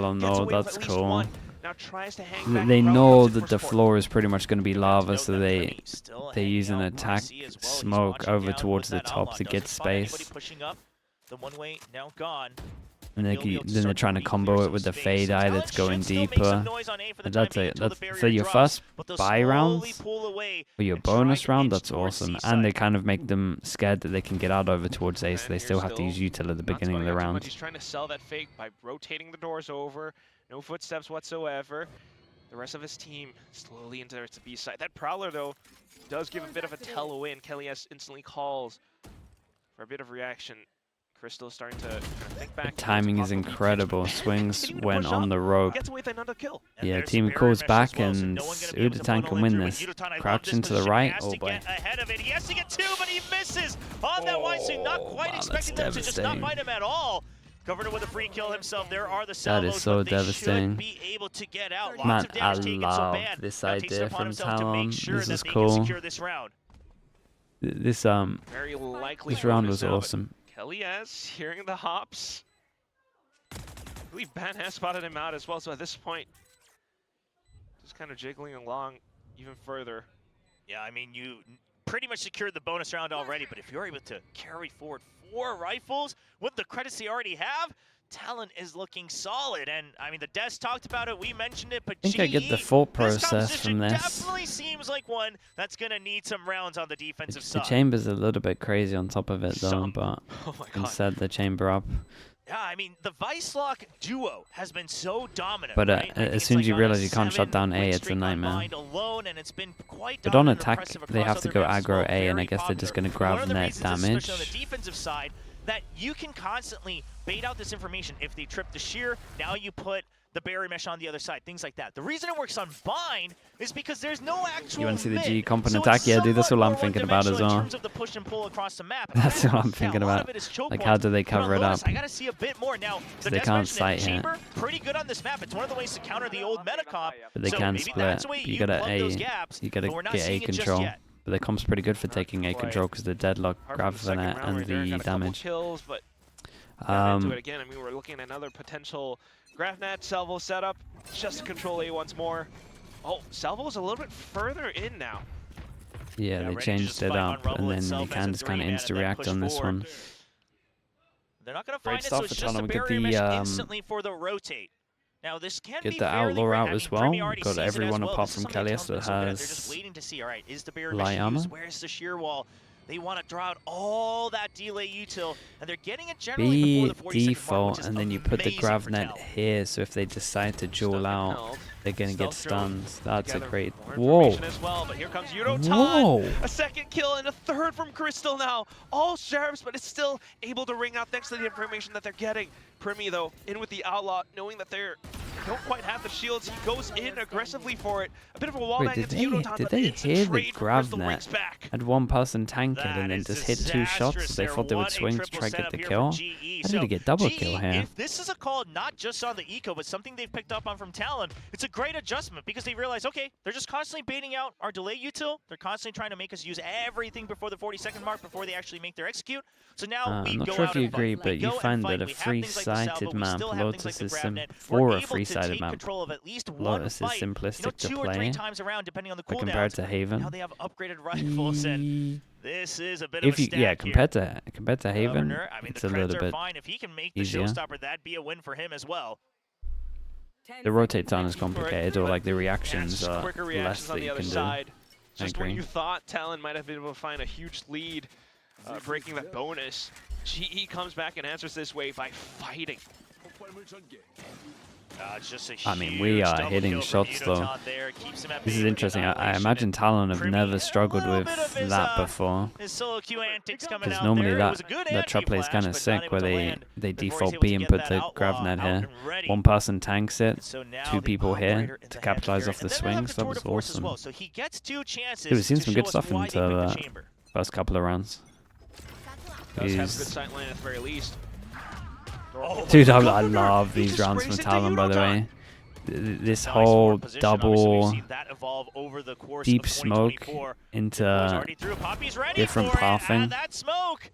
Talon gets though. away with That's at least cool. one. Now tries to hang back. They Rogue know comes in that for the support. floor is pretty much going to be lava, Note so that they Premi still they hanging use an out. attack YC as well. He's smoke watching over down towards with the that top outlaw. to get Doesn't find anybody space. pushing up. The one-way now gone. And He'll be able to then they're start trying to re-clear combo it some with the space. fade So eye Talon that's going should still make some deeper. noise on A for the And time that's being it. until the So barrier your drops, first but they'll buy slowly rounds pull away for your and try bonus to round, inch that's towards awesome. Seaside. And they kind of make them scared that they can get out over towards A, so they And still here's have to use still util at the not beginning of spotting the out too much. round. He's trying to sell that fake by rotating the doors over. No footsteps whatsoever. The rest of his team slowly into its B side. That Prowler, though, does give a bit of a tell away, and Kelly S instantly calls for a bit of reaction. Crystal starting to kind of think back. The timing is possible weak incredible. pitch. Swings Continuing to when push on up. the rope. Gets away with another kill. And Yeah, there's team the barrier calls mesh as back well, so and no one gonna be able to Udatank funnel can in win through, this. but Yudotan, I love Crouch this into the position. right. He has Oh to boy. get ahead of it. He has to get two, but he misses on that YC. Not quite wow, expecting them to just not find him at all. Covered it with a free kill himself. There are the salvos, is so but they devastating. should be able to get out. Lots Man, of damage I taken, so love bad. this Now takes it idea upon from himself to Talon. make sure This that is they cool. can secure this round. This Very likely this round bonus was now, but awesome. Kelly S hearing the hops. I believe Ben has spotted him out as well, so at this point, just kind of jiggling along even further. Yeah, I mean, you pretty much secured the bonus round already, but if you're able to carry forward 4 rifles with the credits they already have, Talon is looking solid. And I mean, the devs talked about it, we mentioned it, but I think I get the GE, thought this process composition from this. definitely seems like one that's going to need some rounds on the defensive The side. chamber's a little bit crazy on top of it though, Some. but Oh my god. instead the chamber up. Yeah, I mean, the Vicelock duo has been so dominant, But right? I think as it's soon as like you on a realize you can't shut down A, 7-win it's a streak nightmare. combined alone, and it's been quite But on dominant and attack, impressive they across have to other go maps as aggro well. A, and I Very guess they're just going to popular. One grab of the net reasons, damage. especially on the defensive side, that you can constantly bait out this information. If they trip the shear, now you put the barrier mesh on the other side, things like that. The reason it works on Bind is because there's no actual You want to see the mid, G comp and so attack? it's Yeah, dude, that's somewhat all I'm more thinking about as one-dimensional in well. terms of the push and pull across the map. That's And what I'm yeah, thinking a lot about. of it is choke Like, points. how do they But on cover it Lotus, up? I gotta see a bit more now. The they Des can't mentioned sight it. hit. Chamber, pretty good on this map. It's one of the ways to counter the old meta comp. But they so can maybe split. that's the way You you gotta plug those gaps, You gotta but we're not get A seeing it just control. yet. But the comp's pretty good for Not taking A quite. control because the deadlock Apart from grabs the the second net round and where Derek the got a couple damage. kills, but got into it Um, again. I mean, we're looking at another potential GravNet salvo setup just to control A once more. Oh, salvo's a little bit further in now. yeah, ready they to changed just it fight on up, Rumble and then itself you as a can just kind of 3-man and then insta-react push on this forward. one. They're not going to Great find it, stuff so it's for just a Talon. We get barrier mesh the, instantly for the rotate. Now this can Get be the fairly Outlaw great. out I as mean, well. Premi already Got sees it as everyone well. apart This is from something Kelly Talon's that been so good at. They're has just waiting to see, all right, is the barrier light mesh armor. used? Where's the shear wall? They want to draw out all that delay util, and they're getting it generally before Be the 42nd mark, which default, is and then you put the amazing grav for net Talon. here, so if they decide to duel Stuck out, and held. they're gonna get Stealth drone stunned. That's a together. great. More Whoa! information as well, but here comes Yudotan. Whoa! A second kill and a third from Crystal now. All sheriffs, but it's still able to ring out thanks to the information that they're getting. Premi, though, in with the Outlaw, knowing that they don't quite have the shields. He goes in aggressively for it. A bit of a wall Wait, bang did into they- Yudotan, did but they it's a hear the trade for grav Crystal net? rings back. Had one person tank it That and then is just hit 2 shots. disastrous They there. thought they would What a swing to triple try to get setup the here kill. from GE. How did So he get double GE, kill here? If this is a call not just on the eco, but something they've picked up on from Talon, it's a great adjustment because they realize, okay, they're just constantly baiting out our delay util. They're constantly trying to make us use everything before the 42nd mark before they actually make their execute. So now we I'm not go sure out if you and fight. agree, We but you go and find fight. that a We have things like the salvo, three-sided we map, still have things like Lotus the is grab net. for We're a able to three-sided take map. control of at least one Lotus is fight, simplistic to 2 or 3 play, times around depending on the but compared cooldowns. to Haven, Now they have upgraded rifles and this is a bit of if a you stack yeah, here. compared to Haven, Governor, I mean, it's the a credits little are bit fine. If he can make the easier. showstopper, that'd be a win for him as well. The rotate time is complicated, or like the Yeah, reactions just are quicker less reactions on that the you other can do. side. Just when agree. you thought Talon might have been able to find a huge lead, breaking that bonus, GE comes back and answers this way by fighting. It's just a I mean, huge we are double hitting kill from shots, though. Yudotan there. Keeps him at This is bay with the interesting. I annihilation, imagine and Talon have Premi, never a struggled little with bit of his, that before. his solo queue antics coming Because out normally there. It was a good that trap play is anti-flash, kind of but not sick, able where to they land they before he's default able B to and get put that the outlaw grav net out here. and ready. One person tanks it, So now 2 the people here operator in to the capitalize head off the and then they have swings. That tour was de force as awesome. well. So he gets 2 chances Dude, we've seen to some show good us stuff why into they picked the the chamber. first couple of rounds. Does have good He's- sight line at the very least. Oh, Dude, I Governor, love he these just rounds from raced into Talon, by the Yudotan. way. This Nice whole forward position. Obviously, we've double seen that evolve over the course deep of smoke 2024. Boys into already through. Poppy's ready different for it. pathing. That smoke.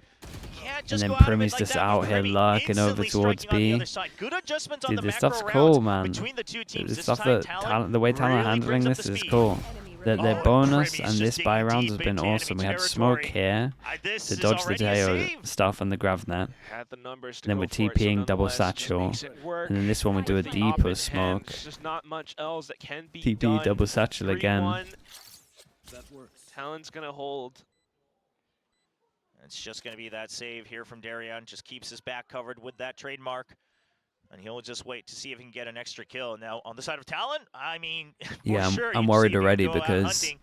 Can't just then go out of it Primmy's like just that. out here Primi lurking over instantly towards striking on the B. other side. Good adjustments on Dude, the this macro stuff's rounds cool, man. between the two teams. The This stuff time, that the way Talon are really handling brings up this the is speed. cool. Their Oh, bonus Primmy's and just this buy digging rounds deep has been into enemy awesome. We had smoke territory. here This to is dodge the already a Teo save. stuff and the Gravnet. Had the numbers to Then go we're for it, so TPing double nonetheless, just satchel. makes it work. And then this one we do a The D op in push smoke. hand, There's not much else that can be TP done. double satchel again. 3-1. Talon's gonna hold. It's just going to be that save here from Darian. Just keeps his back covered with that trademark. And he'll just wait to see if he can get an extra kill. Now, on the side of Talon, I mean, Yeah, sure, I'm you'd worried see him already go out because hunting.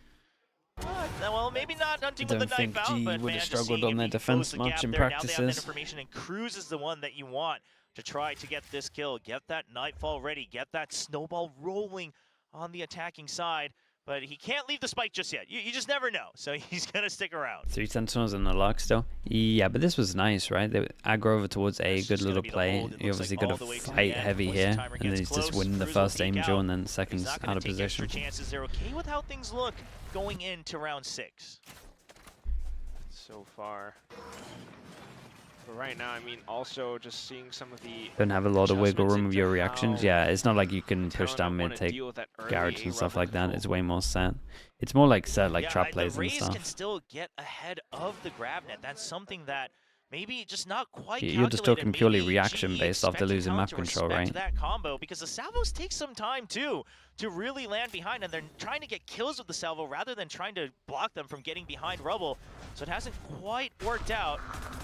Well, maybe not hunting with don't the think knife out, G but would man, have just struggled seeing on if their he can defense close the much gap in there. Now they have that practices. information, and Cruz is the one that you want to try to get this kill, get that Nightfall ready, get that snowball rolling on the attacking side. But he can't leave the spike just yet. You just never know. So he's going to stick around. 3 Sentinels in the lock still. Yeah, but this was nice, right? They aggro over towards A, This good is gonna little be the play. hold. It You looks obviously like got all to the way to the fight end. heavy Once the here, timer and then gets he's just close, winning the Cruz will first aim peek duel, out. and then He's second's not going out of to take extra position. chances. They're okay with how things look going into round 6. So far. But right now, I mean, also just seeing some of the Don't have a lot of wiggle room with your reactions. how Yeah, it's not like you can push Talon down wanna mid, take deal with that early garage and stuff A-rubber like that. control. It's way more set. It's more like set like Yeah, trap plays the and Rays stuff. can still get ahead of the Gravnet. That's something that maybe just not quite You're just calculated. talking purely Maybe reaction GE based after expecting losing Talon map to control, respect right? that combo, because the salvos take some time too to really land behind, and they're trying to get kills with the salvo rather than trying to block them from getting behind rubble. So it hasn't quite worked out.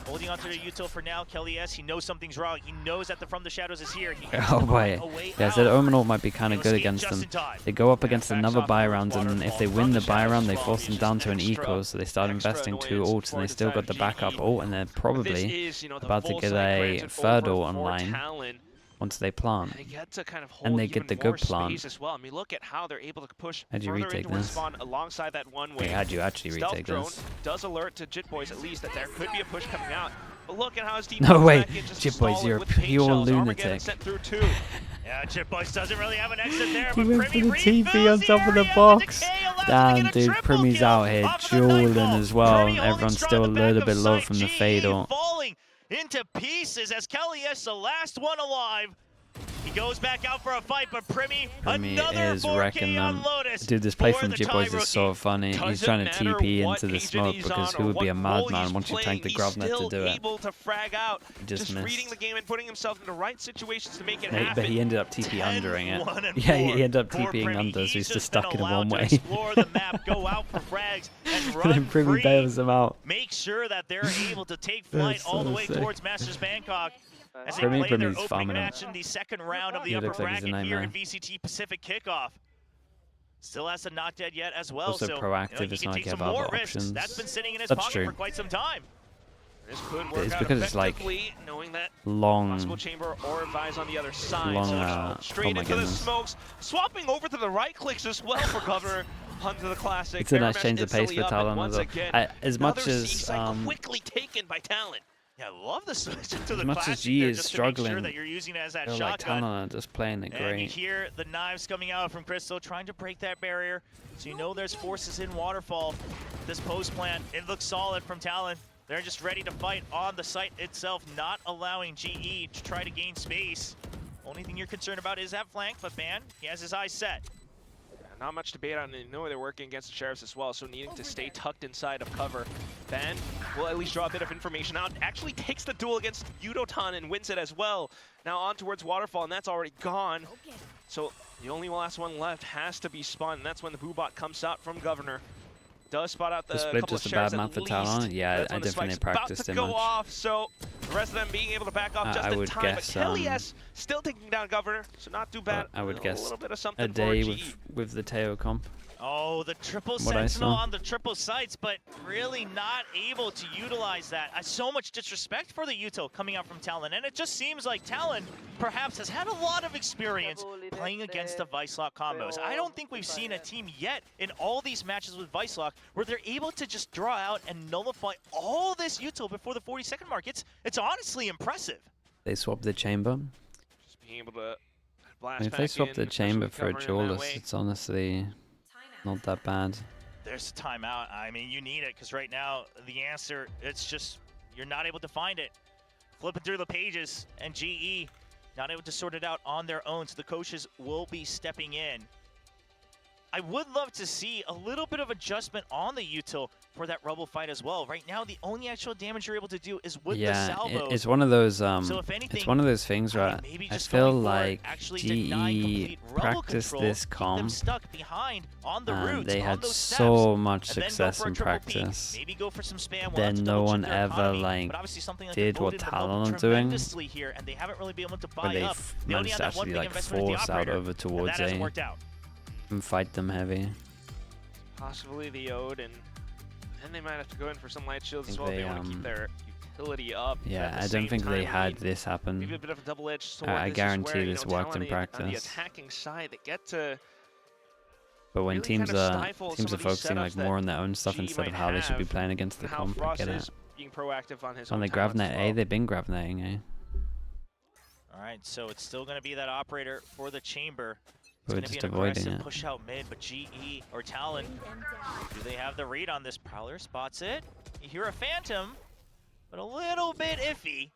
Holding onto the util for now, Kelly S. He knows something's wrong. He knows that the From the Shadows is here. He Oh boy. Yeah, so the Omen might be kind of good against them. They go up against another buy round, and if they win the buy round, they force them down to an eco, so they start investing 2 ults, and they still got the backup ult, and they're probably about to get a third ult online once they plant. They get to kind of hold And they get even the more good plant. space as well. I mean, look at how they're able to push How'd you further retake into this? spawn alongside that one way. Wait, how'd you actually Stealth retake drone this? does alert to Jit Boys at least that there could be a push coming out. But look at how his team No comes way, back in just Jit to Boys, stall it you're a with paint pure shells. Armageddon lunatic. sent through too. Yeah, Chip Boys doesn't really have an exit there, He but went for Primi the TP refills on top of the area. box. Decay allows him to Damn, get a dude, triple Primi's kill out here off of the dueling Nightfall. as well. Primi holding Everyone's strong still a at the little back bit of low sight. from the GE fatal. falling into pieces as Kelly S, the last one alive. He goes back out for a fight, but Primi another is 4K wrecking on them. Lotus. Dude, this play for from the Jit Boys Thai is so rookie. funny. He's Doesn't trying to matter TP what into the agent smoke he's because on who or would be a what role madman he's once you tank the playing, Gravnet he's to still do it. able to frag out, Just missed. reading the game and putting himself in the right situations to make it Mate, happen. but he ended up TP 10, undering it. 1 and Yeah, he 4 ended up for TPing Primi. under, so he's just been stuck in a allowed to one-way. explore the map, go out for frags, and And run then Primi free. bails him out. Make sure that they're able to take flight That's all the so way sick. towards Masters Bangkok as they Primi's play their farming opening him. match in the second round of the He upper looks like he's a bracket here nightmare. in VCT Pacific Kickoff. Still has the not dead yet as well, Also so proactive, he it's can not take like some about more the risks. options. That's been sitting in his That's pocket true. for quite some time. This could work It's out because it's like effectively, knowing that long, possible chamber or advise on the other side. long, So straight oh my into the goodness. smokes, swapping over to the right clicks as well for Governor. Onto the classic. It's a nice Bearmesh change of pace instantly for up, and Talon once as well. again, As much another as C-site quickly taken by Talon. Yeah, I love the switch into the much as classic G there is just to make sure struggling, that you're using it as that they're like shotgun. Talon are just playing it And you great. hear the knives coming out from Crystal, trying to break that barrier. So you know there's forces in Waterfall. This post plant, it looks solid from Talon. They're just ready to fight on the site itself, not allowing GE to try to gain space. Only thing you're concerned about is that flank, but Ban, he has his eyes set. Not much debate on it. You know they're working against the Sheriffs as well, so needing to stay tucked inside of cover. Ben will at least draw a bit of information out. Actually takes the duel against Yudotan and wins it as well. Now on towards Waterfall, and that's already gone. So the only last one left has to be spun, and that's when the Boobot comes out from Governor. Does spot out the split couple just of a bad Sheriffs map at for least. Talon. Yeah, That's I when the definitely spike's about practiced to it go much. off, so the rest of them being able to back off just I in would time. guess, But Kelly S still taking down Governor, so not too bad. I would A guess little bit of something a day for GE. with the Teo comp. Oh, the triple What I sentinel saw. on the triple sites, but really not able to utilize that. So much disrespect for the util coming out from Talon, and it just seems like Talon perhaps has had a lot of experience playing against the Vicelock combos. I don't think we've seen a team yet in all these matches with Vicelock where they're able to just draw out and nullify all this util before the 40-second mark. It's honestly impressive. They swapped the chamber. Just being able to blast If they back swap in, the chamber especially for a Governor in that Duelist, way. it's honestly not that bad. There's a timeout. I mean, you need it because right now the answer, it's just You're not able to find it. Flipping through the pages, and GE not able to sort it out on their own, so the coaches will be stepping in. I would love to see a little bit of adjustment on the util for that rubble fight as well. Right now, the only actual damage you're able to do is with the salvos. It's one of those. So if anything, it's one of those things where I feel like GE practiced this comp, and they had so much success in practice. Then no one ever like did what Talon are doing, where they managed to actually like force out over towards A. And fight them heavy. Possibly the Ode, and then they might have to go in for some light shields as well. They want to keep their utility up. Yeah, I don't think they had this happen. Maybe a bit of a double-edged sword. I guarantee this worked in practice. On the attacking side, they get to. But when teams are focusing like more on their own stuff instead of how they should be playing against the comp, I get it. Being proactive on his when they grab net A, they've been grabbing A. All right, so it's still going to be that operator for the chamber. We're It's just going to be an avoiding aggressive it. push out mid, but GE or Talon, do they have the read on this? Prowler spots it. You hear a Phantom, but a little bit iffy.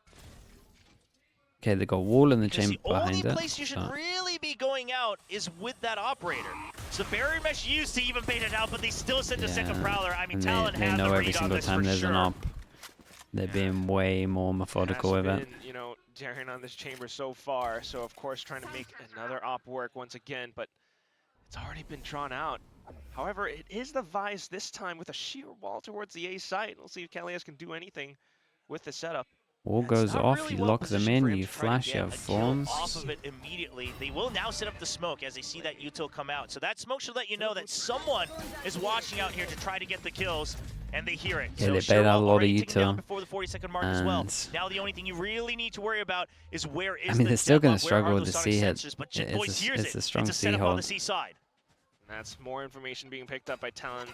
Okay, they got wall in the chamber The behind only it. place you should really be going out is with that operator. So barrier mesh used to even bait it out, but they still send the second Prowler. I mean, and Talon they have know the every read on single this time for there's sure. an op. They're being way more methodical with it. You know, daring on this chamber so far. So of course trying to make another op work once again, but it's already been drawn out. However, it is the Vice this time with a sheer wall towards the A site. We'll see if Kalias can do anything with the setup. Wall goes off, you lock them in, you flash, you have forms. Off of it immediately. They will now set up the smoke as they see that util come out. So that smoke should let you know that someone is watching out here to try to get the kills, and they hear it. Yeah, so they bait out a lot of util. Before the 40-second mark as well. Now the only thing you really need to worry about is where is they're still going to to struggle with the C hit. It's a strong C on the hold. C side. That's more information being picked up by Talon.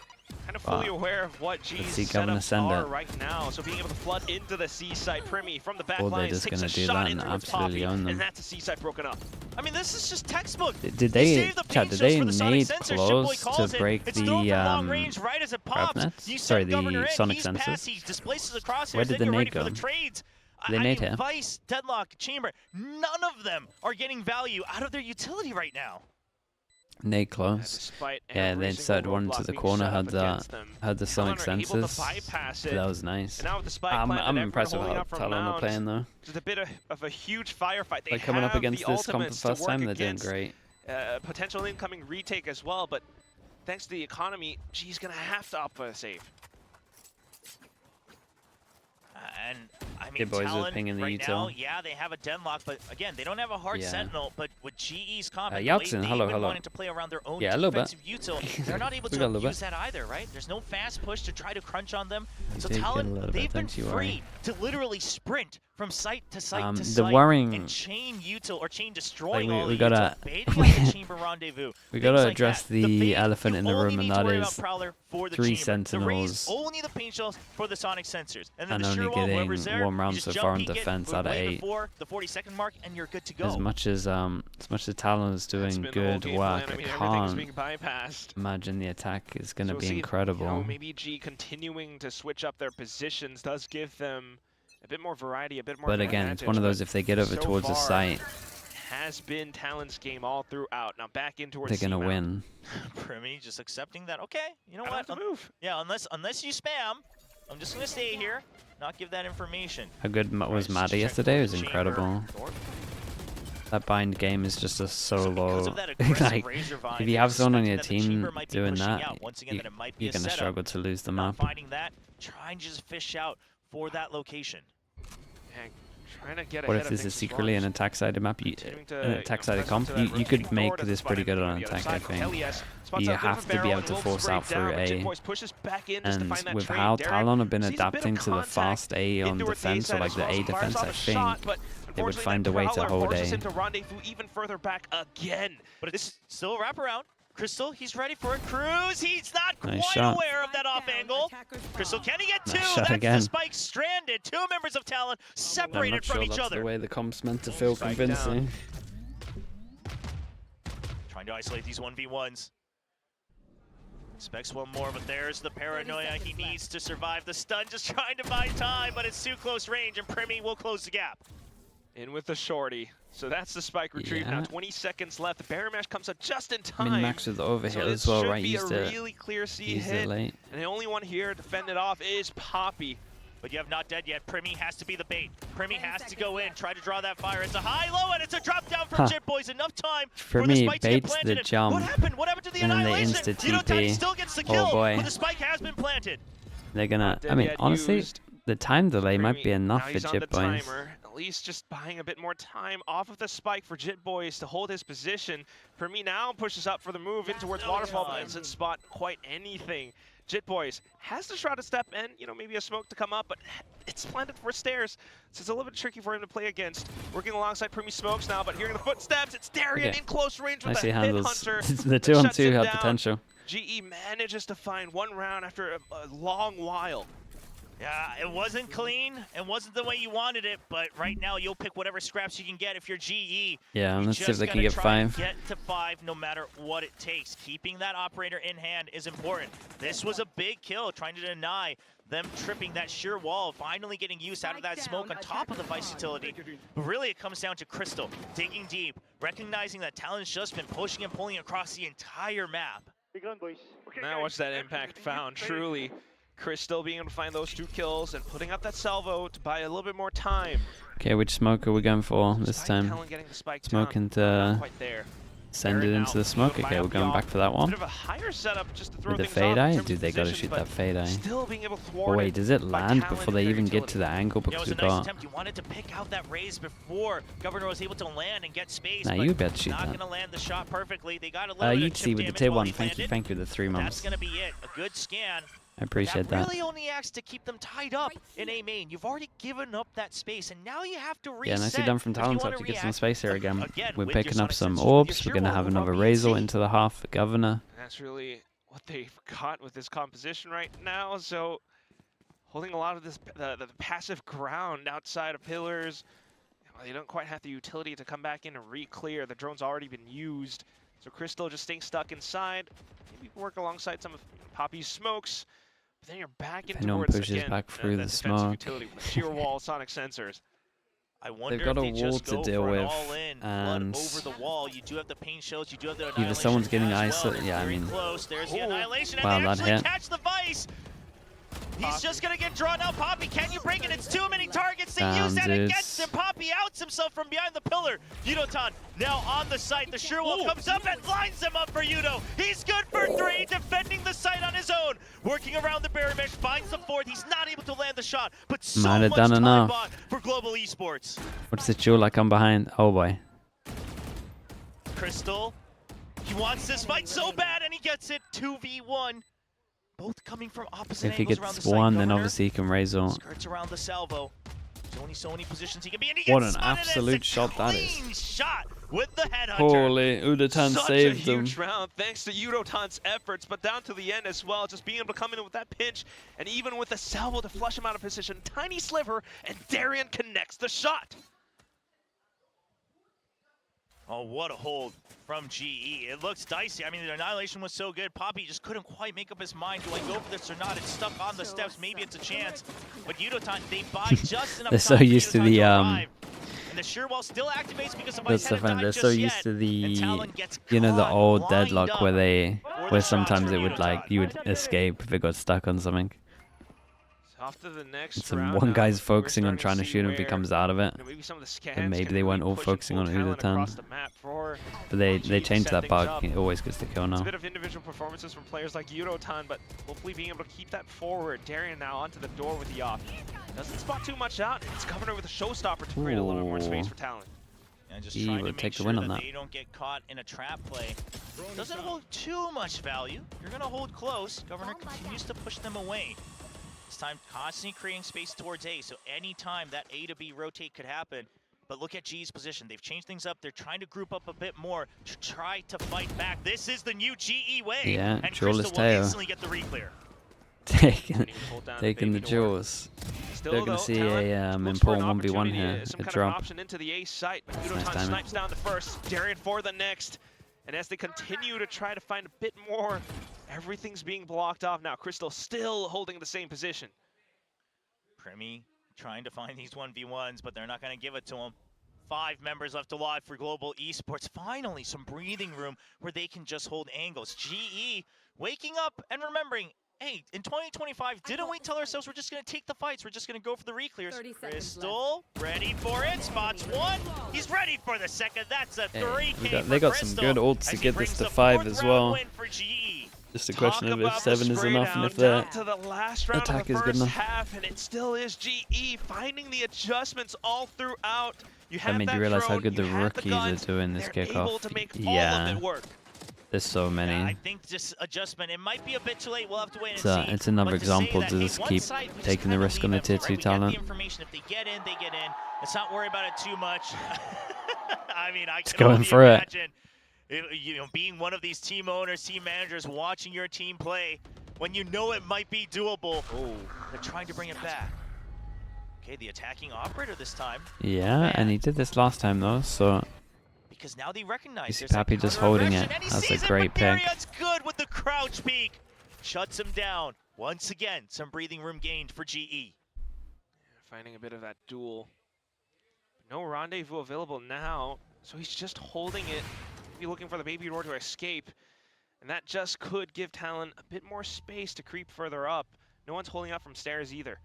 Kind of fully aware of what G's setups are right now. So being able to flood into the C site, Primi from the back lines takes a shot into its Poppy, and that's a C site broken up. I mean, this is just textbook. Did they need claws to break the grab nets? Sorry, the sonic sensors? Where did the nade go? They nade here. Vice, Deadlock, Chamber, none of them are getting value out of their utility right now. Nade close. Yeah, they inserted one into the corner, had the sonic sensors. That was nice. I'm impressed with how Talon are playing though. It's a bit of a huge firefight. They're coming up against this comp the first time, they're doing great. Potential incoming retake as well, but thanks to the economy, G's gonna have to opt for a save. And I mean, Talon right now, yeah, they have a Denlock, but again, they don't have a hard Sentinel. But with GE's comp, Yaltsin, hello. wanting to play around their own a little bit. defensive util, they're not able to use that either, right? There's no fast push to try to crunch on them. So Talon, they've been free to literally sprint from site to site to site and chain util or chain destroying all the util, baiting out the chamber rendezvous. We gotta address the elephant in the room, and that is 3 Sentinels only the paint shells for the sonic sensors, and then and only getting 1 round so far on defense out of 8. The 40-second mark, and you're good to go. As much as Talon is doing good work, I can't imagine the attack is going to be incredible. You know, maybe G continuing to switch up their positions does give them a bit more variety, a bit more. But again, it's one of those, if they get over towards the site, has been Talon's game all throughout. Now back in towards they're gonna win. Primi just accepting that. Okay, you know what? Move. Yeah, unless you spam, I'm just gonna stay here, not give that information. How good was Maddie yesterday? It was incredible. That bind game is just so low. Like, if you have someone on your team doing that, you're gonna struggle to lose the map. Finding that, trying to just fish out for that location. What if this is secretly an attack-sided map? An attack-sided comp? You could make this pretty good on attack, I think. You have to be able to force out through A. And with how Talon have been adapting to the fast A on defense, or like the A defense, I think they would find a way to hold A. But it's still a wraparound. Crystal, he's ready for a cruise. He's not quite aware of that off angle. Crystal, can he get 2? That's the spike stranded. 2 members of Talon separated from each other. That's the way the comp's meant to feel convincing. Trying to isolate these 1v1s. Expects one more, but there's the paranoia. He needs to survive the stun, just trying to buy time, but it's too close range, and Primi will close the gap. In with the shorty. So that's the spike retrieve now. 20 seconds left. The Barrier Mash comes up just in time. Min-max with the overhit so as well, right? Used a really clear C hit. Late. And the only one here to fend it off is Poppy. But you have not dead yet. Primi has to be the bait. Primi has to go in, try to draw that fire. It's a high-low, and it's a drop down from Jit Boys. Enough time for the spike to get baits planted. the jump. What happened? What happened to the and then they annihilation? insta-TP. Still gets the kill, Oh boy. but the spike has been planted. They're gonna, I mean, honestly, the time delay might be enough for Jit Boys. At least just buying a bit more time off of the spike for Jit Boys to hold his position. Primi now pushes up for the move in towards Waterfall, but doesn't spot quite anything. Jit Boys has to try to step in, you know, maybe a smoke to come up, but it's planted for stairs, so it's a little bit tricky for him to play against. Working alongside Primi Smokes now, but hearing the footsteps, it's Darien in close range with the hit hunter. The 2-on-2 had potential. GE manages to find one round after a long while. Yeah, it wasn't clean. It wasn't the way you wanted it, but right now you'll pick whatever scraps you can get if you're GE. Yeah, let's see if they can get 5. Get to 5 no matter what it takes. Keeping that operator in hand is important. This was a big kill, trying to deny them tripping that sheer wall, finally getting use out of that smoke on top of the Vice utility. But really it comes down to Crystal digging deep, recognizing that Talon's just been pushing and pulling across the entire map. Now watch that impact found, truly. Crystal being able to find those 2 kills and putting up that salvo to buy a little bit more time. Okay, which smoke are we going for this time? Smoke into send it into the smoke. Okay, we're going back for that one. Bit of a higher setup just to throw With the things fade off in eye? terms Dude, of they gotta position, shoot that fade eye. Still being able to Oh thwart wait, does it by land Talon before they and even their get to the angle? Yeah, it Because was we a nice got... attempt. You wanted to pick out that raise before Governor was able to land and get space. Nah, but you better shoot not that. gonna land the shot perfectly. They got a little bit you'd of see chip with the damage tier while 1. he Thank you for the 3 That's months. gonna be it. A good scan. I appreciate that. Really only acts to keep them tied up in A main. You've already given up that space, and now you have to reset. Yeah, nicely done from if you Talon wanna to get some react space here again. We're with picking your up Sonic some Sensors, with your orbs. We're sheer going to wall have over another on Razor BC. into the half for Governor. That's really what they've got with this composition right now. So holding a lot of this the passive ground outside of pillars. Well, they don't quite have the utility to come back in and re-clear. The drone's already been used. So Crystal just staying stuck inside. Maybe work alongside some of Poppy's smokes. But then you're back into anyone towards pushes again, back through that the defensive smoke. utility with the sheer wall Sonic Sensors. I wonder They've got if a they wall just to go deal for an with, all-in, and over the wall. You do have the pain shells, you do have the either annihilation someone's getting as well. yeah, I Very mean, close. There's the annihilation, wow, and they that actually hit. catch the Vice. He's just gonna get drawn out. Poppy, can you break it? It's too many targets to use that against him. Poppy outs himself from behind the pillar. Yudotan now on the site. The sure wall comes up and lines him up for Yudo. He's good for 3, defending the site on his own. Working around the barrier mesh, finds the 4th. He's not able to land the shot, but so Might have much done time enough. bought for Global Esports. What's the jewel like? I'm behind. Oh boy. Crystal, he wants this fight so bad, and he gets it. 2v1. Both coming from opposite If he angles around gets the site. one, then Governor obviously he can raise all. skirts around the salvo. There's only so many positions he can be in. He What gets an spotted, and absolute it's a shot that clean is. shot with the headhunter. Holy, Udatan Such saved a him. huge round thanks to Yudotan's efforts, but down to the end as well, just being able to come in with that pinch, and even with the salvo to flush him out of position, tiny sliver, and Darien connects the shot. Oh, what a hold from GE. It looks dicey. I mean, the annihilation was so good. Poppy just couldn't quite make up his mind. Do I go for this or not? It's stuck on the steps. Maybe it's a chance. But Yudotan, they buy just enough They're so time for used to Yudotan the, arrive. And the sheer wall still activates because the Vice That's the hadn't fun. died They're just so yet. used to the, And Talon gets you know, the caught, old lined deadlock up where for where the shots sometimes from it would like, Yudotan. you would escape if it got stuck on something. Off to the next And round one now, guy's we're focusing on starting trying to see shoot him if he where, comes out of it. you know, maybe some of the scans And maybe can they weren't really all push and focusing pull on Talon Udatan. across the map for But they GE changed set that things bug. up. It always gets the kill It's now. a bit of individual performances from players like Yudotan, but hopefully being able to keep that forward. Darien now onto the door with the off. Doesn't spot too much out. It's Governor with a showstopper to create a little bit more space Ooh. for Talon. And just He trying to would make take the sure win that on that. they don't get caught in a trap play. Doesn't hold too much value. You're going to hold close. Governor continues to push them away. This time constantly creating space towards A, so anytime that A to B rotate could happen. But look at G's position. They've changed things up. They're trying to group up a bit more to try to fight back. This is the new GE way. Yeah, and jewelless Crystal will tail. instantly get the reclear. Taking the jewels. Still, They're gonna though, see Talon a looks for an important 1v1 opportunity, here. some A kind of drop. option into the A site, but Nice Yudotan timing. snipes down the first, Darien for the next. And as they continue to try to find a bit more Everything's being blocked off now. Crystal still holding the same position. Primi trying to find these 1v1s, but they're not going to give it to him. 5 members left alive for Global Esports. Finally, some breathing room where they can just hold angles. GE waking up and remembering, hey, in 2025, didn't we tell ourselves we're just going to take the fights? We're just going to go for the reclears. Crystal, ready for it. Spots 1. He's ready for the second. That's a 3K they got Crystal, some good ults to as he get brings this to the 5 4th as round well. win for GE. Just a question of if Talk 7 about is the enough and spray if down their to the last round attack of the is good first enough. half, and it still is GE finding the adjustments all throughout. You have That made that you realize how drone, good the you have rookies guns, are doing this they're able kickoff. to make all of Yeah, it work. there's so many. I think this adjustment, it might be a bit too late. We'll have to wait and see. It's another But to say example that, to hey, just one keep side, we just taking the kinda risk on leave the it, tier 2 right? We get talent. the information. If they get in, they get in. Let's not worry about it too much. I mean, I can going only for it. imagine, you know, being one of these team owners, team managers, watching your team play when you know it might be doable. Oh, they're trying to bring it back. Okay, the attacking operator this time. Yeah, and he did this last time though, so Because now they recognize you see there's Pappy a just holding counter-aggression, it. and he That's a sees it, great but pick. Darian's good with the crouch peek. Shuts him down. Once again, some breathing room gained for GE. Finding a bit of that duel. No rendezvous available now, so he's just holding it. Maybe looking for the baby roar to escape. And that just could give Talon a bit more space to creep further up. No one's holding up from stairs either.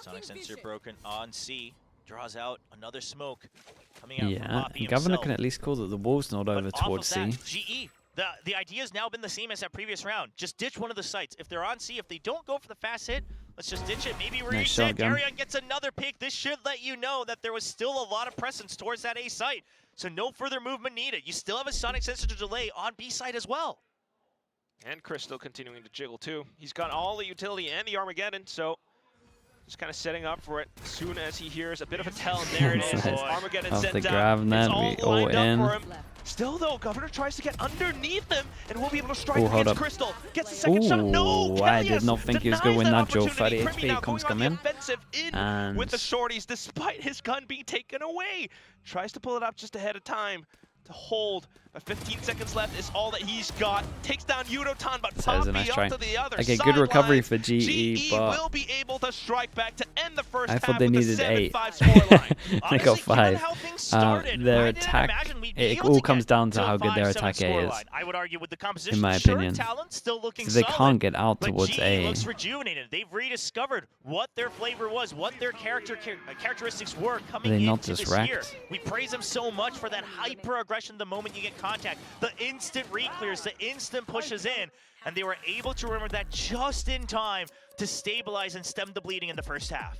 Sonic sensor broken on C. Draws out another smoke. Coming out from Yeah, Poppy and Governor himself. can at least call that the wall's not over But off towards of that, C. GE, the idea has now been the same as that previous round. Just ditch one of the sites. If they're on C, if they don't go for the fast hit, let's just ditch it. Maybe Nice reset. shotgun. Darian gets another pick. This should let you know that there was still a lot of presence towards that A site. So no further movement needed. You still have a Sonic sensor to delay on B site as well. And Crystal continuing to jiggle too. He's got all the utility and the Armageddon, so just kind of setting up for it. As soon as he hears a bit of a tell, there it is. Nice. Armageddon Off sent the down. grab net, It's we all all lined in. up for him. Still though, Governor tries to get underneath him and will be able to strike Ooh, hold against up. Crystal. Gets the second shot. No, Ooh, I Kellyus did not think he was going to win denies that Joe. 30 opportunity. Primi HP now comes going come on in. the offensive in And with the shorties, despite his gun being taken away. Tries to pull it up just ahead of time to hold. But 15 seconds left is all that he's got. Takes down Yudotan, but That was a Poppy nice up try. to the other Okay, sideline. good recovery for GE, GE but will be able to strike back to end the first I half thought they with needed a 8. 7-5 scoreline. They Honestly, got given 5. how things started, Their I didn't attack, imagine we'd be it able all to comes get down to a how good their 5-7 attack A is, scoreline. I would argue with the composition. in my Sure, opinion. Talon still looking Because they solid, can't get out but towards GE A. looks rejuvenated. They've rediscovered what their flavor was, what their characteristics were coming Are they not into just this year. wrecked? We praise them so much for that hyper-aggression the moment you get contact, the instant re-clears, the instant pushes in, and they were able to remember that just in time to stabilize and stem the bleeding in the first half.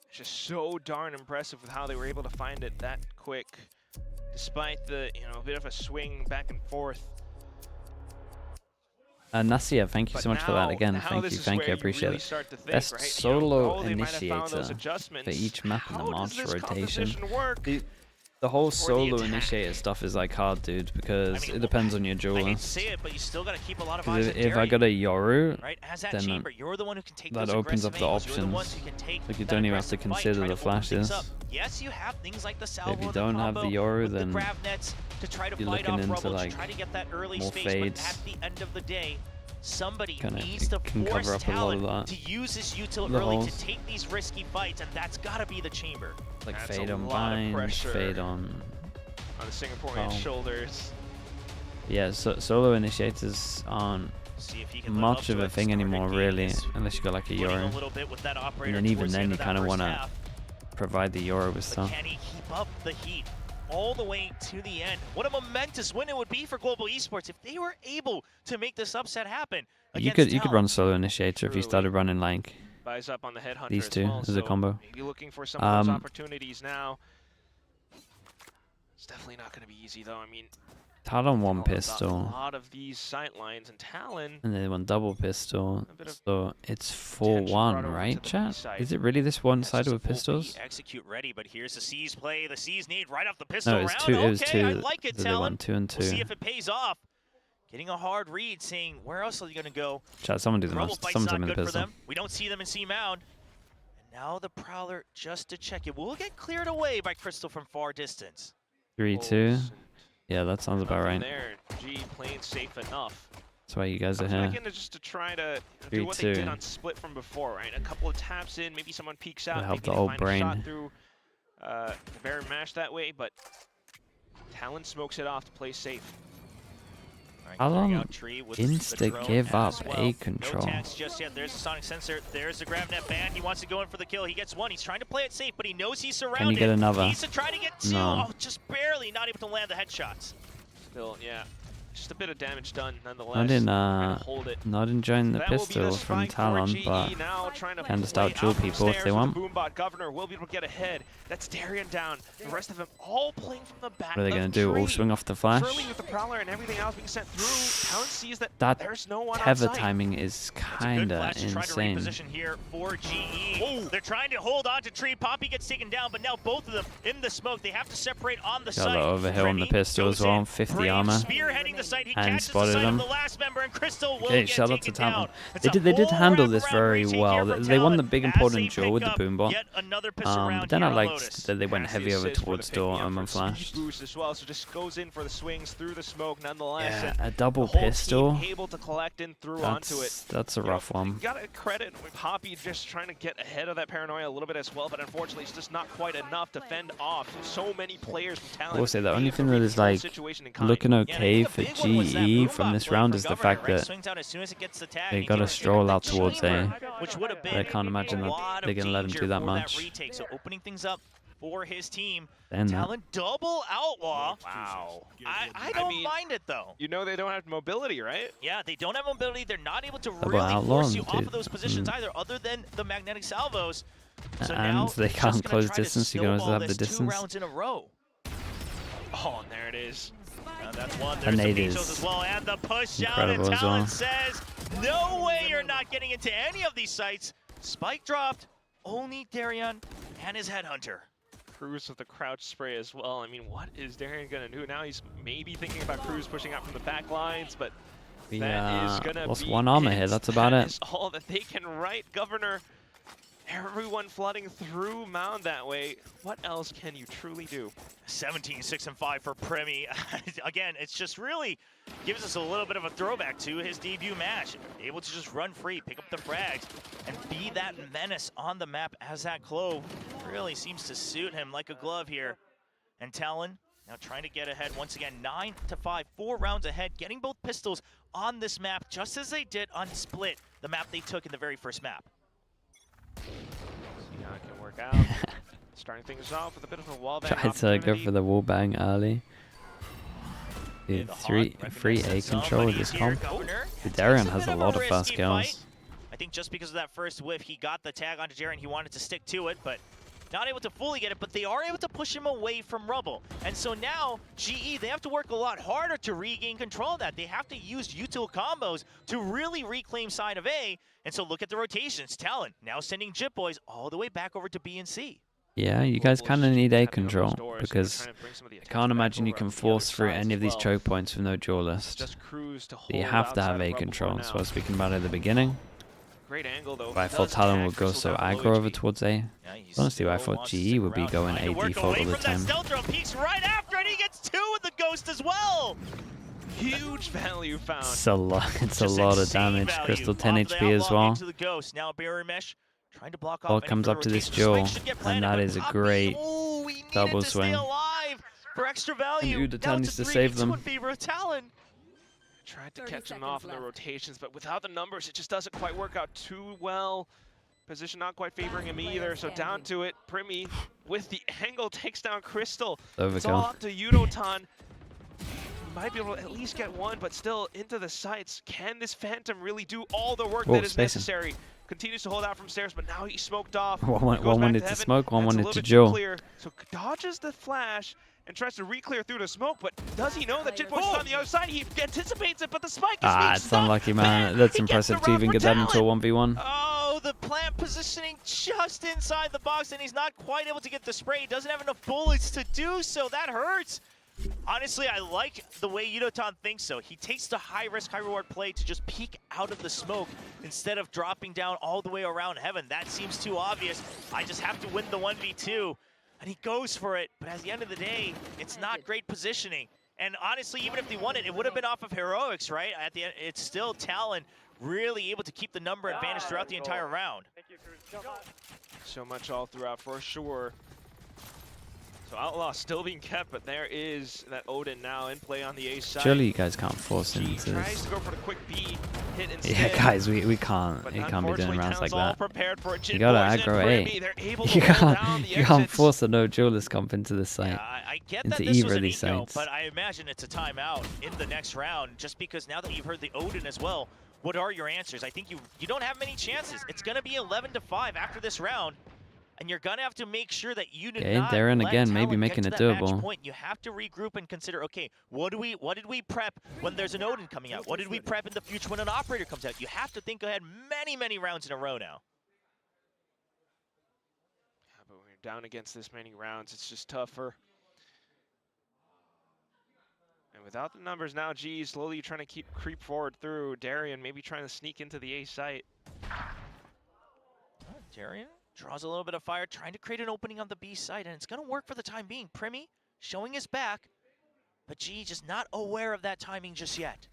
It's just so darn impressive with how they were able to find it that quick, despite the bit of a swing back and forth. Nasia, thank you But so much for that again. now Thank this you, is I where appreciate really it. start to think, Best right? solo They might have found those initiator adjustments. for each map in the How does March this rotation. composition work? The whole For the solo attack. initiator stuff is like hard, dude, because it depends on your I hate to duelist. say it, but you still got to keep a lot of Because eyes on if I Darian. got a Yoru, Right, as that then chamber, you're the one who can take that those opens aggressive up the angles. You're the ones options. who can take Like, you that don't even have to aggressive fight, consider try the to open things flashes. up. Yes, you have things like the salvo, if you the don't have combo, the Yoru, with then the grav nets to try to you're fight looking off into, Rubble, like, to try to get that early more space. fades. But at the end of the day, somebody Kinda- needs it to can force cover up a lot of Talon that. to use this util The early holes. to take these risky fights, and that's got to be the chamber. like That's fade a on lot of bind, pressure. fade on. On the Singaporean Oh. shoulders. Yeah, so solo initiators aren't See if he can live much up of to a it. thing Starter anymore, game really, is unless you got like a winning Yoru. a little bit with that operator And then even towards the then, end you of that kind of first want to half. provide the Yoru with But stuff. can he keep up the heat all the way to the end? What a momentous win it would be for Global Esports if they were able to make this upset happen. You against could Talon. run solo initiator if you Truly. started running like Buys up on the headhunter these as two well, as a so combo. maybe looking for some of those Um, opportunities now. It's definitely not going to be easy though. I mean, Talon one Talon's got pistol, a lot of these sight lines, and Talon and then one double pistol. A bit of So it's tension 4-1, brought over right, to the B chat? side. Is it really this one That's sided just a with full pistols? beat, execute ready, but here's the C's play. The C's need right off the pistol No, it was round. 2. It was Okay, 2. I like it, They Talon. won 2 and 2. We'll see if it pays off. Getting a hard read, saying where else are you going to go? Chat, someone do the Rubble most. fight's Someone's not having the good for pistol. them. We don't see them in C Mound. And now the Prowler just to check it. Will get cleared away by Crystal from far distance. 3-2. Pulse Yeah, that sounds about nothing right. There, G playing safe enough. That's why you guys are Back here. in just to try to do what they 3-2. did on Split from before, right? A couple of taps in, maybe someone peeks out, help maybe the they old find a shot brain. through the Baron Mash that way, but Talon smokes it off to play safe. Talon insta give up A control. No tags just yet. There's the Sonic Sensor. There's the GravNet ban. He wants to go in for the kill. He gets one. He's trying to play it safe, but he knows he's surrounded. Can you get another? He needs to try to get two. No. Oh, just barely. Not able to land the headshots. Still, yeah. Just a bit of damage done nonetheless. Not enjoying the pistol from Talon, but can just out duel people if they want. Boombot Governor will be able to get ahead. That's Darian down. The rest of them all playing from the back. What are they going to do? All swing off the flash? With the Prowler and everything else being sent through, Talon sees that there's no one tether outside. timing is kinda insane. Here for GE. They're trying to hold on to Tree. Poppy gets taken down, but now both of them in the smoke. They have to separate on the site. Got overhill on the pistol as well. 50 armor. Spearheading the site. He And catches spotted the site him. of the last member, and Crystal will Okay, get shout out to taken Talon. down. They did handle this very well. They won the big important duel with the Boombot. But then I liked that they went heavy over towards door and flashed. Boost as well, so just goes in for the swings through the smoke nonetheless. Yeah, a double the whole pistol. team able to collect in through onto it. That's a rough one. You gotta credit with Poppy just trying to get ahead of that paranoia a little bit as well, but unfortunately it's just not quite enough to fend off so many players from Talon. I will say the only thing that is like looking okay for GE from this round is the fact that they got to stroll out towards A. I can't imagine that they're gonna let him do that much. So opening things up for his team. Then Talon double outlaw. Wow. I don't mind it though. You know they don't have mobility, right? Yeah, they don't have mobility. They're not able to Double really outlaw, force you off dude. of those positions either, other than the magnetic salvos. So And now they can't close distance. You can also have the Two distance. rounds in a row. Oh, and there it is. That's one. The There's some nade Beachos is as well, and the push out. incredible And as Talon well. says, "No way, you're not getting into any of these sites." Spike dropped. Only Darian and his headhunter. Cruz with the crouch spray as well. I mean, what is Darian gonna do now? He's maybe thinking about Cruz pushing out from the back lines, but We that is gonna lost be one armor it. here. That's about That it. is all that they can write, Governor. Everyone flooding through Mound that way. What else can you truly do? 17, 6, and 5 for Premi. Again, it's just really gives us a little bit of a throwback to his debut match. Able to just run free, pick up the frags, and be that menace on the map as that Clove really seems to suit him like a glove here. And Talon now trying to get ahead once again, 9 to 5, 4 rounds ahead, getting both pistols on this map, just as they did on Split, the map they took in the very first map. See how it can work out. Starting things off with a bit of a wall bang. Tried to go for the wall bang early. Dude, free A control with this comp. Darian has a lot of fast kills. I think just because of that first whiff, he got the tag onto Darian. He wanted to stick to it, but not able to fully get it. But they are able to push him away from Rubble. And so now, GE, they have to work a lot harder to regain control of that. They have to use util combos to really reclaim side of A. And so look at the rotations. Talon now sending Jip Boys all the way back over to B and C. Yeah, you guys kind of need A control because I can't imagine you can force through any of these choke points with no duelist. You have to have A control. So I was speaking about it at the beginning. Great angle though. But I thought Talon would go so aggro over towards A. Honestly, I thought GE would be going A default all the time. Peeks right after it. He gets 2 with the Ghost as well. Huge value found. It's a lot of damage. Crystal 10 HP as well. Now barrier mesh trying to block All off comes up to this duel, and that is a great double swing. For extra value. And Udatan needs to save them. Tried to catch him off in the rotations, but without the numbers, it just doesn't quite work out too well. Position not quite favoring him either, so down to it. Primi with the angle takes down Crystal. It's all up to Udotan. Might be able to at least get one, but still into the sights. Can this Phantom really do all the work that is necessary? Continues to hold out from stairs, but now he's smoked off. One wanted to smoke, one wanted to duel. duel. So dodges the flash and tries to re-clear through the smoke, but does he know that Jitboy's is on the other side? He anticipates it, but the spike is being it's stuck. unlucky, man. That's impressive to even get that into a 1v1. Oh, the plant positioning just inside the box, and he's not quite able to get the spray. He doesn't have enough bullets to do so. That hurts. Honestly, I like the way Udotan thinks so. He takes the high-risk, high-reward play to just peek out of the smoke instead of dropping down all the way around heaven. That seems too obvious. I just have to win the 1v2. And he goes for it, but at the end of the day, it's not great positioning. And honestly, even if they won it, it would have been off of heroics, right? At the end, it's still Talon really able to keep the number advantage throughout the entire round. So much all throughout for sure. So Outlaw still being kept, but there is that Odin now in play on the A side. Surely you guys can't force him He into tries this. to go for the quick B hit instead. Yeah, guys, we can't. But You can't be doing rounds like that. Prepared for it. You gotta aggro A. You can't force a no duelist comp into this site. Yeah, I get into that this either was of an these eco, sites. but I imagine it's a timeout in the next round, just because now that you've heard the Odin as well, what are your answers? I think you don't have many chances. It's going to be 11-5 after this round, and you're going to have to make sure that you do not Darren let again, Talon maybe get making to it that match doable. point. You have to regroup and consider, okay, what did we prep when there's an Odin coming out? What did we prep in the future when an operator comes out? You have to think ahead many rounds in a row now. Yeah, but when you're down against this many rounds, it's just tougher. And without the numbers now, G slowly trying to creep forward through. Darian maybe trying to sneak into the A site. Darian draws a little bit of fire, trying to create an opening on the B side, and it's going to work for the time being. Primi showing his back, but G just not aware of that timing just yet.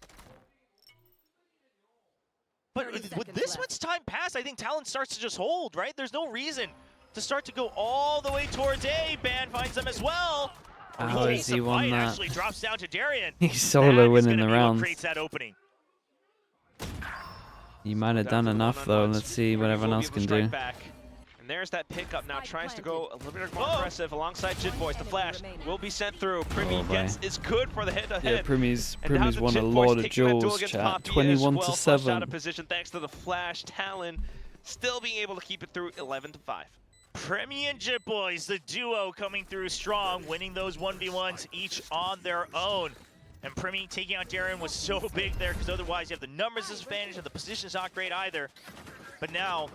But with this much time pass, I think Talon starts to just hold, right? There's no reason to start to go all the way towards A. Ban finds them as well. How has he won that? Actually drops down to Darian. He's solo winning the rounds. Creates that opening. You might have done enough though. Let's see what everyone else can do. And there's that pickup now, tries to go a little bit more aggressive alongside Jit Boys. The flash will be sent through. Primi gets is good for the head-to-head. Yeah, Primi's won a lot of duels, chat. 21-7. Out of position thanks to the flash. Talon still being able to keep it through 11-5. Primi and Jit Boys, the duo coming through strong, winning those 1v1s each on their own. And Primi taking out Darian was so big there, because otherwise you have the numbers disadvantage and the position's not great either. But now,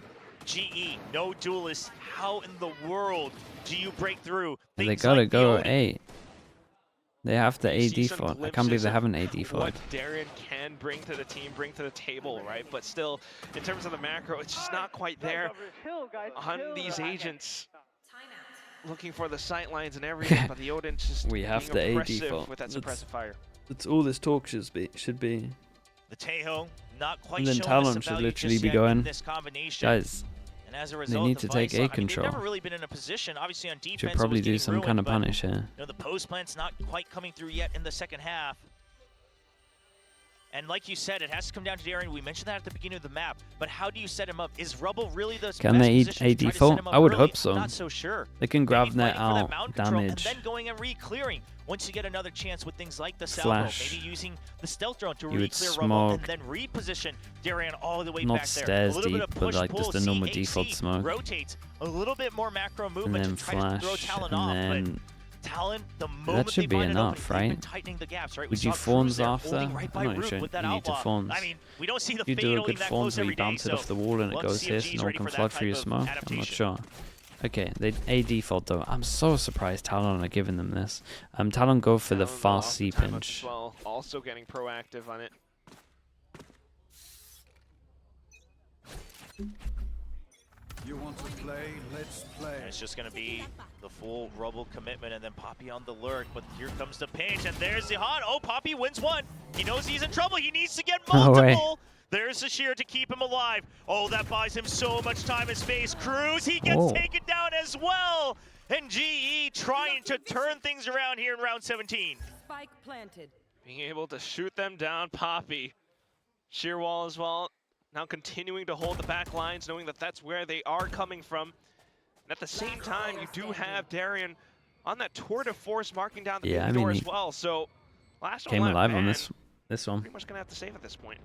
GE, no duelist. How in the world do you break through? They gotta go A. They have to A default. I can't believe they haven't A default. What Darian can bring to the team, bring to the table, right? But still, in terms of the macro, it's just not quite there on these agents. Looking for the sight lines and everything, but the Odin's just we have to A default with that suppressive fire. That's all this talk should be. The Tejo not quite And then showing Talon us should value literally just be yet going, in this combination. guys, and as a result, they need to take A control. They've never really been in a position, obviously on defense. Should probably do some kind of punish here. You know, the post plant's not quite coming through yet in the second half. And like you said, it has to come down to Darian. We mentioned that at the beginning of the map, but how do you set him up? Is Rubble really the Can best they eat position A to try to set default? him up I would early? hope so. I'm not so sure. They can grab Maybe net fighting for that out mountain control damage. and then going and re-clearing once you get another chance with things like the salvo. Flash. Maybe using the stealth drone to You would re-clear Rubble and smoke. then reposition Darian all the way Not back there. stairs A little bit deep, of but push, like pull, just a normal CAC default smoke. rotates a little bit more macro And movement then to try to throw flash, Talon and off, then but Talon, the moment should they be find an enough, opening, they've been right? tightening the gaps, right? We Would you saw Cruz fawns there after? holding right by I'm not Root sure with that you need to outlaw. fawns. I mean, we don't see the You fade do a holding good that fawns close where every you day, bounce it so off the wall and it we'll goes see here if so G's no one ready can for that flood through your type of smoke. I'm not adaptation. sure. Okay, they A default though. I'm so surprised Talon are giving them this. Talon go for the Talon fast off C the timeout pinch. as well, also getting proactive on it. You want to play? Let's play. And it's just going to be the full Rubble commitment and then Poppy on the lurk. But here comes the pinch, and there's the Han. Oh, Poppy wins one. He knows he's in trouble. He needs to get No way. multiple. There's the shear to keep him alive. Oh, that buys him so much time and space. Cruz, he gets taken down as well. And GE trying to turn things around here in round 17. Spike planted. Being able to shoot them down, Poppy. Sheer wall as well. Now continuing to hold the back lines, knowing that that's where they are coming from. And at the same time, you do have Darian on that tour de force marking down the door as well. So last one Came left, alive on man, this one. pretty much gonna have to save at this point.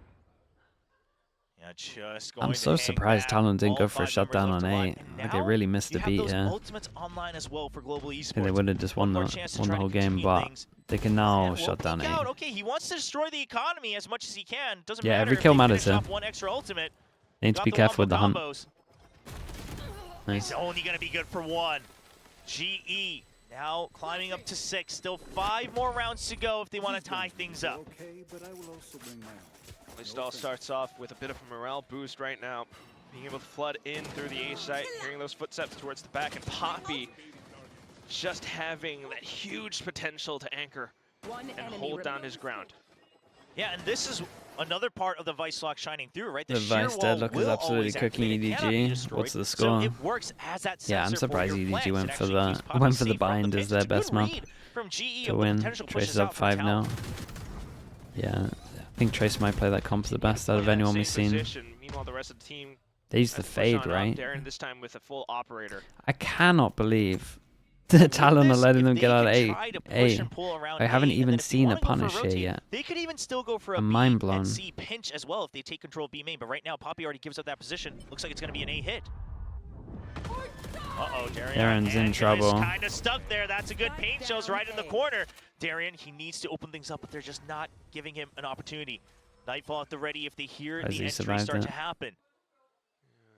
Yeah, just going I'm to so hang surprised back. Talon didn't All go for a 5 shutdown numbers on left A. to lock. And Like they now really missed the you beat, have those yeah. ultimates online as well for Global Esports. And they would have just won One more the chance to won the try to whole game, continue but things. they can now And shut down peek A. out. Okay, he wants to destroy the economy as much as he can. Doesn't Yeah, matter every if kill they matters finish here. off one extra ultimate. They need to Got be careful with the hunt. combos. Nice. It's only going to be good for one. GE now climbing up to 6. Still 5 more rounds to go if they want to tie things up. Okay, but I will also bring my own. This all starts off with a bit of a morale boost right now. Being able to flood in through the A site, hearing those footsteps towards the back, and Poppy just having that huge potential to anchor and hold down his ground. Yeah, and this is another part of the Vice Lock shining through, right? The shear Vice wall Deadlock is will absolutely always cooking activate. It cannot be EDG. destroyed. What's the So score? it works as that Yeah, I'm sensor for surprised your EDG flanks. went It for actually the keeps Poppy went for the safe from bind as pinch. their It's a best good map read from GE to of the win. potential Trace is pushes up out from 5 now. Talon. Yeah, I think Trace might play that comp the best out of Yeah, anyone same we've seen. position. Meanwhile, the rest of the team They used the has pushed fade, on up. right? Darren this time with a full operator. I cannot believe the Talon are letting them get out of A. I haven't even seen a punish here yet. They could even still go for a I'm B mind blown. and C pinch as well if they take control of B main. But right now, Poppy already gives up that position. Looks like it's going to be an A hit. Uh-oh, Darren's in trouble. Kind of stuck there. That's a good paint shows right in the corner. Darian, he needs to open things up, but they're just not giving him an opportunity. Nightfall at the ready if they hear As the he entry start survived to happen.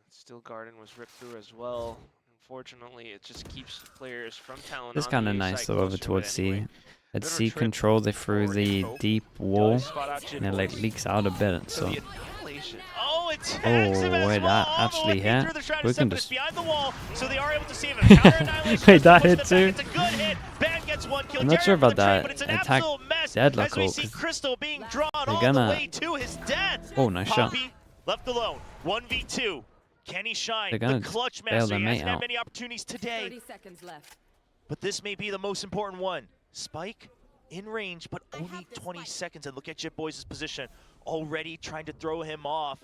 Steel Garden was ripped through as well. Unfortunately, it just keeps players from Talon. It's kind of nice though over towards C. Anyway. At Better C trip control, they threw forward the info. deep wall, Spot out and it like Boys. leaks out a bit. So So the annihilation. Oh, it tags him as wait, well, that all the actually way hit? through the Shroud We of can Sephiroth just- behind the wall, so they are able to save him. Counter annihilation. Wait, that push hit them back. too? It's a good hit. Ban gets one kill. I'm not sure Darian with about the trade, that but it's an attack absolute mess Deadlock as we ult, see 'cause Crystal being drawn all gonna- the way to his death. Oh, nice shot. Poppy left alone. 1v2. Can he shine? They're gonna The clutch bail master. their He mate hasn't had out. many opportunities today, 30 seconds left. but this may be the most important one. Spike in range, but only 20 seconds. And look at Jit Boys' position. Already trying to throw him off.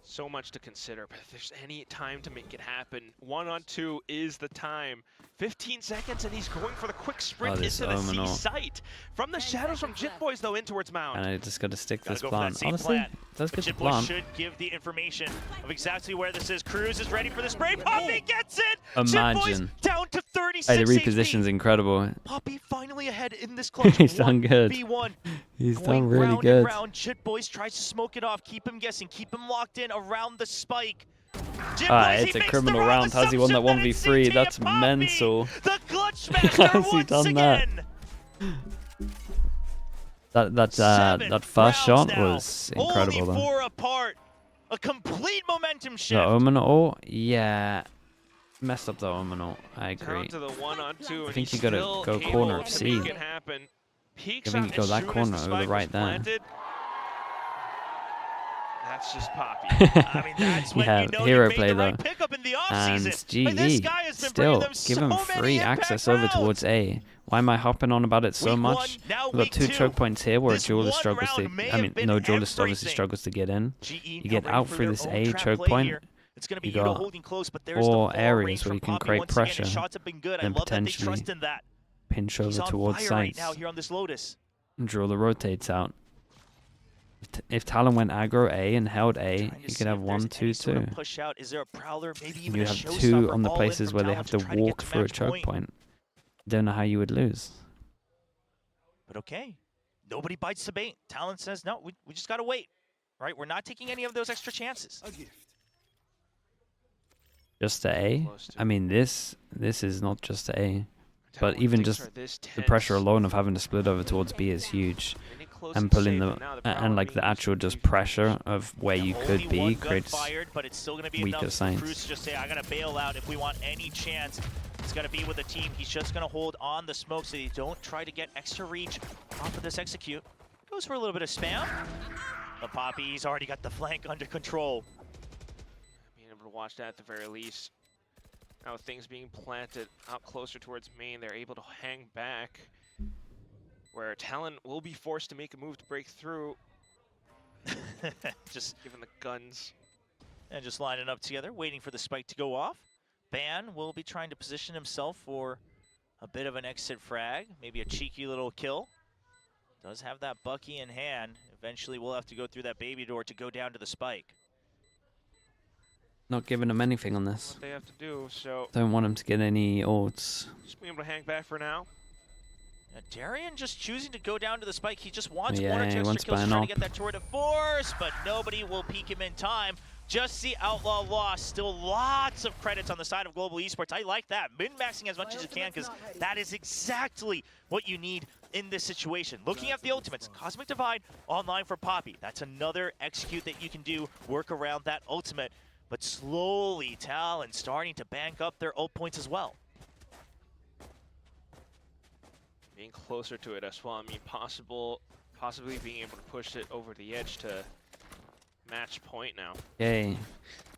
So much to consider, but if there's any time to make it happen, 1-on-2 is the time. 15 seconds, and he's going for the quick sprint this into the C Omenal. site. From the shadows from Jit Boys, though, in towards Mound. And I just got to stick Gotta this go for that plant. same Honestly, plant. that's But good to Jit Boys plant. should give the information of exactly where this is. Cruz is ready for the spray. Poppy gets it! Jit Boys Imagine. down to 36 Hey, the HP. reposition's incredible. Poppy finally ahead in this clutch. He's done good. 1v1. He's Going done really round good. and round. Jit Boys tries to smoke it off, keep him guessing, keep him locked in around the spike. Jit Boys, It's he a makes criminal the wrong round. How's he won that assumption 1v3? it's CT That's and Poppy. mental. The clutch master How's he once done that? again. That first shot Rounds now. was incredible Only though. 4 apart. A complete momentum The shift. Omen ult, yeah, messed up the Omen ult. I Down agree. to the 1-on-2, and think he's you gotta still go able corner of to C. make it happen. Peeks I think out you go as that soon as corner the over the spike was right there. planted. That's just Poppy. I mean, that's when Yeah, you know hero you made play the right though. pickup in the And offseason. Like, this GE guy has been still bringing them give so him many free impact access over rounds. towards A. Why am I hopping on about it so Week much? 1, now We've got week 2 2. choke points here where This Duelist one struggles round may to. I have mean, been no Duelist obviously everything. struggles to get in. GE You now get ready out for through their this own A trap choke play point. here. It's going to be You Yuta got holding close, but there's the 4 far areas range where from you can Poppy create once again. His pressure. shots have been good. I and love that they potentially trust in that. Pinch He's over on towards fire right sites. now here on this Lotus. And draw the rotates out. If Talon went aggro A and held A, Trying to you see could have if there's 1, 2, any sort of 2. push out. Is there a prowler? Maybe even You a have showstopper 2 on the all in places from where they Talon have to to try to get walk to through a match choke point. Don't know how you would lose. But okay, nobody bites the bait. Talon says, no, we just got to wait, right? We're not taking any of those extra chances. A gift. Just to A? Close to. I mean, this is not just to A. But When even things just are this The pressure tense, alone of having to split over towards B is huge. getting close And and pulling safe, the and now and Prowler like the being actual used just to be pressure of where you Only could one be gun creates fired, but it's still going to be weaker enough signs. for Cruz to just say, I got to bail out if we want any chance. It's going to be with the team. He's just going to hold on the smoke so they don't try to get extra reach off of this execute. Goes for a little bit of spam. But Poppy's already got the flank under control. being able to watch that at the very least. Now with things being planted out closer towards main, they're able to hang back. Where Talon will be forced to make a move to break through, Just given the guns. and just lining up together, waiting for the spike to go off. Ban will be trying to position himself for a bit of an exit frag, maybe a cheeky little kill. Does have that Bucky in hand. Eventually we'll have to go through that baby door to go down to the spike. not giving him anything on this. What they have to do, so Don't want him to get any ults. just being able to hang back for now. Darian just choosing to go down to the spike. He just wants Yeah, one or he two extra wants kills to ban try to up. get that turret of force, but nobody will peek him in time. Just the Outlaw loss. Still lots of credits on the side of Global Esports. I like that. Min-maxing as much as you can because that is exactly what you need in this situation. Looking at the ultimates, Cosmic Divide online for Poppy. That's another execute that you can do, work around that ultimate. But slowly, Talon starting to bank up their ult points as well. being closer to it as well. I mean, possibly being able to push it over the edge to match point now. Okay,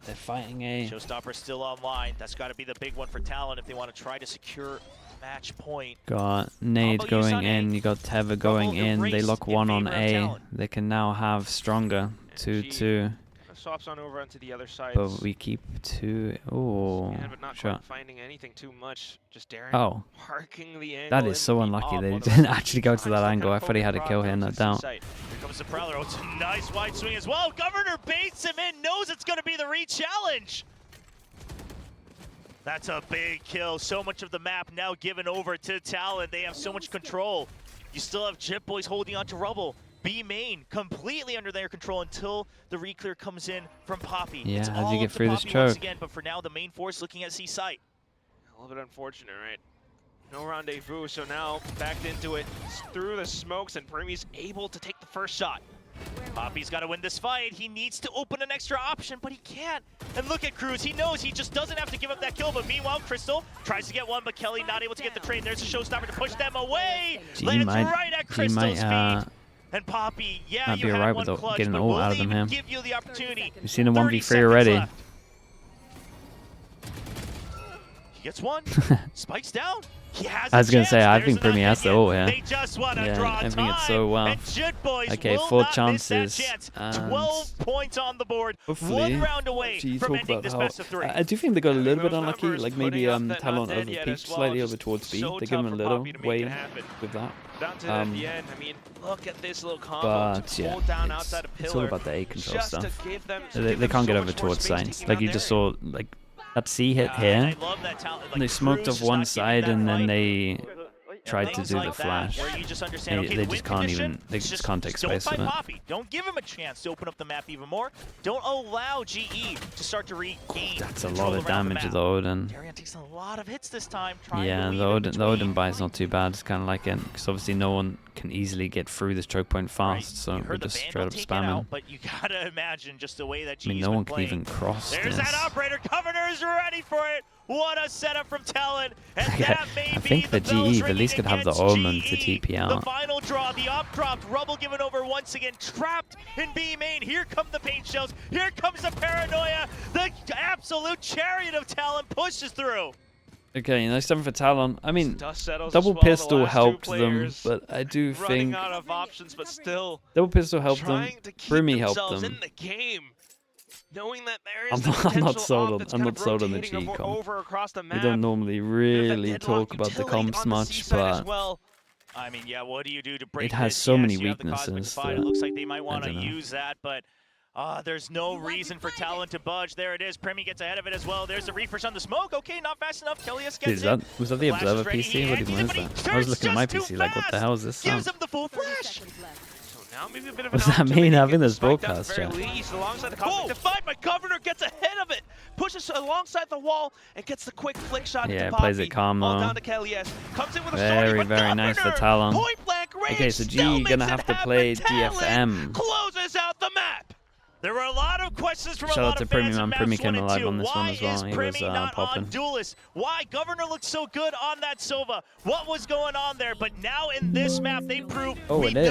they're fighting A. Showstopper still online. That's got to be the big one for Talon if they want to try to secure match point. Got Nade Combo use going on A. in, you got Teva going in, they lock in one on favor of A. Talon. They can now have Stronger, 2-2, Swaps on over onto the other side. but we keep 2. Oh, Yeah, but not sure. quite finding anything too much. Just daring Oh, parking the angle. that is so unlucky. They didn't actually go to that angle. I thought he had a kill here, no doubt. Here comes the Prowler. Oh, it's a nice wide swing as well. Governor baits him in, knows it's going to be the re-challenge. That's a big kill. So much of the map now given over to Talon. They have so much control. You still have Jip Boys holding on to Rubble. B main completely under their control until the reclear comes in from Poppy. Yeah, it's how do you all get up to through this Poppy once choke? again, but for now the main force looking at C site. A little bit unfortunate, right? No rendezvous, so now backed into it through the smokes, and Primy's able to take the first shot. Poppy's got to win this fight. He needs to open an extra option, but he can't. And look at Cruz. He knows he just doesn't have to give up that kill. But meanwhile, Crystal tries to get one, but Kelly not able to get the trade. There's a showstopper to push them away. Lands right at Crystal's feet. And Poppy, yeah, might you be had alright one with clutch, getting but ult will out of they them even here. give you the opportunity? We've seen a 30 1v3 seconds already. left. He gets one. Spikes down. He has I was going a to say, chance. I There's think Primy enough has the in ult it. here. They just want to Yeah, draw I think time. it's so well. And Jit Boys Okay, will 4 not chances. miss that chance. And 12 points on the board. hopefully, One round away you from talk ending about this how best of 3. I do think they got a little bit Those unlucky. numbers Like maybe putting up that Talon not dead yet overpeaked as well, slightly just over towards B. so They give him a tough for little Poppy to make way it happen. with that. Down to the end. I mean, look at this little combo But to yeah, hold down outside a it's pillar. all about the A control just stuff. to give them, They can't get so over much more towards space sides. taking Like out you their just saw, like that C hit And here. I love that talent. And they smoked off one side and then they tried to do the flash. Where you just understand, They okay, the just win can't condition, even. They just can't take don't space fight with it. Poppy. Don't give him a chance to open up the map even more. Don't allow GE to start to regain That's a control lot of around the damage map. with Odin. Darian takes a lot of hits this time. Trying Yeah, to the weave in Odin between. buy's not too bad. It's kind of like it, because obviously no one can easily get through this choke point fast, so You we're heard the just Vandal straight up take it spamming. out, but you gotta imagine just the way that GE's I mean, no been one can playing. even cross There's this. that operator. Governor is ready for it. What a setup from Talon. And Okay, that may I be think the bells GE at least ringing could have the against Omen to GE. TP The out. final draw, the op dropped, Rubble given over once again, trapped in B main. Here come the paint shells. Here comes the paranoia. The absolute chariot of Talon pushes through. Okay, nice stuff for Talon. I mean, Dust settles double as well, the pistol last two helped them, players but I do running think out of options, but still double pistol helped them. trying to keep Primy helped themselves them. in the game, knowing that there I'm is not- the I'm not potential sold op on- that's I'm kind not of sold on the rotating G comp. over across the We map. don't normally There's that really deadlock talk about the utility comps on the much, C side as but well. I mean, yeah, what do you do to break it has this? so Yes, many you have the Cosmic weaknesses Divide. It that- looks like they might want to don't know. use that, but there's no reason for Talon to budge. There it is. Primy gets ahead of it as well. There's the refresh on the smoke. Okay, not fast enough. Kellius Dude, gets in. was that the Flash is Observer ready. PC? He What even hands is it, but he that? I was turns looking at my just PC too like, what the fast. hell is this sound? Gives him the full flash. So now maybe a bit of What an does that opportunity mean, to having get this the spike down broadcast at the very chat? least, alongside the Cosmic Divide, but Governor gets ahead of it, pushes alongside the wall, and gets the quick flick shot Yeah, into plays Poppy. it calm All though. down to Kellius. Comes in with a Very, story, but very nice for Governor, Talon. point blank range, Okay, so still G makes gonna it have to happen. play Talon DFM. closes out the map. There were a lot of questions from Shout a out lot to of Primy, fans in man. maps Primy 1 came and alive 2. on this one Why as well. is He Primy was not popping. on Duelist? Why Governor looked so good on that Sova? What was going on there? But now in this map, they prove Oh, we it know is.